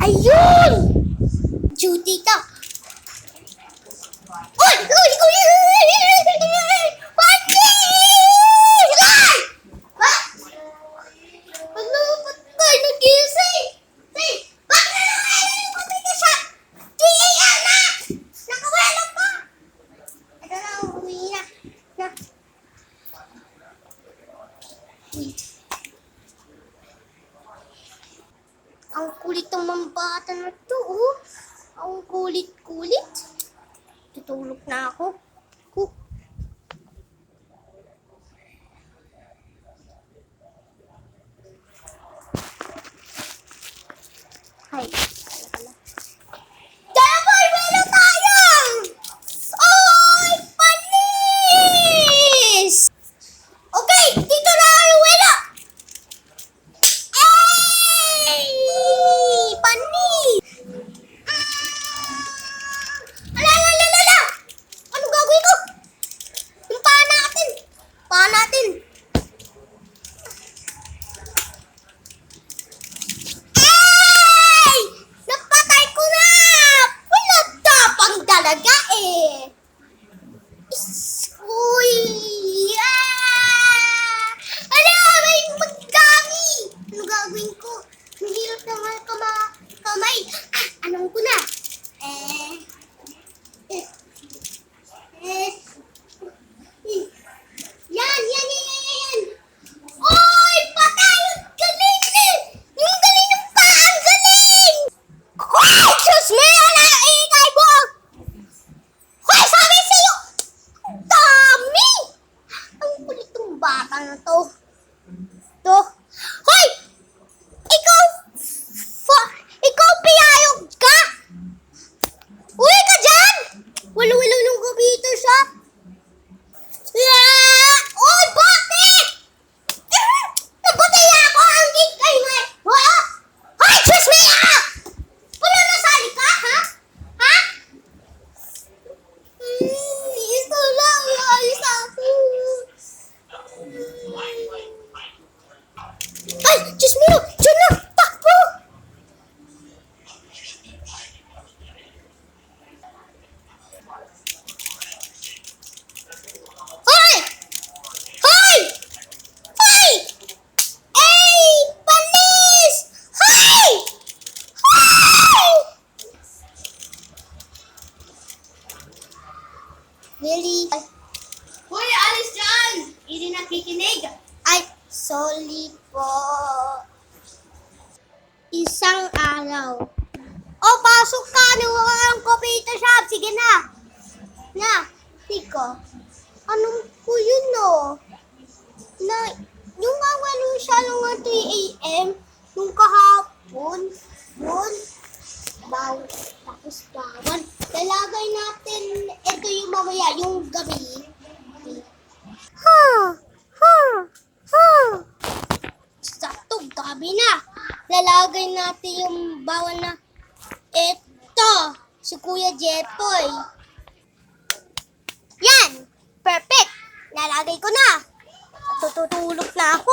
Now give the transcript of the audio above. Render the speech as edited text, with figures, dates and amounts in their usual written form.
Ayun! Duty ka! Uy! Uy! Uy! Panis! Ay! Ha? Ano? Ba't tayo nagising? Hey! Bakit na nakawala yung computer shop? 3 a.m. na! Nakawala pa! Ito na, uwi na. Ang kulit ng mga bata na to, oh. Ang kulit-kulit. Tutulog na ako. Ay, Dapat meron tayo! Oy, panis! Okay, dito na kayo, wala! Ay! Panis! Ala! Ano gagawin ko? Yung paa natin! Paa natin! Ay! Napatay ko na! Wala tapang talaga eh! Uy! Ala! May magkami! Ano gagawin ko? Ang hirap naman kamay. Anong ko na? Yan! Oy! Patay! Ang galing eh! Yung galing ng paa! Ang galing! Hoy! Diyos me! Wala ang ingay mo! Hoy! Sabi sa'yo! Ang dami! Ang kulit ng bata na to. Hoy! Ikaw piyayog ka? Uwi ka dyan! Wala ng computer shop. Oy! Bakit? Napatay ako! Ang gigay mo eh! Hoy! Diyos me! Wala nasali ka, ha? Ha? Ito lang. Ayos ako. Ay! Diyos me! Diyan na! Takbo! Hoy! Hoy! Hoy! Ay! Panis! Hoy! Hoy! Really? Hoy, alis dyan! Hindi nakikinig. Ay, sorry po. Isang araw. Oh, pasok ka. Nawa ang computer shop. Sige na. Tiko. Anong po yun, no? Yung awalo siya nung 3 a.m. Nung kahapon. Yun. Tapos bawal. Lalagay natin. Ito yung mamaya, yung gabi. Sakto, gabi na. Lalagay natin yung bawal na. Ito, si Kuya Jepoy. Yan, perfect. Lalagay ko na. Tutulog na ako.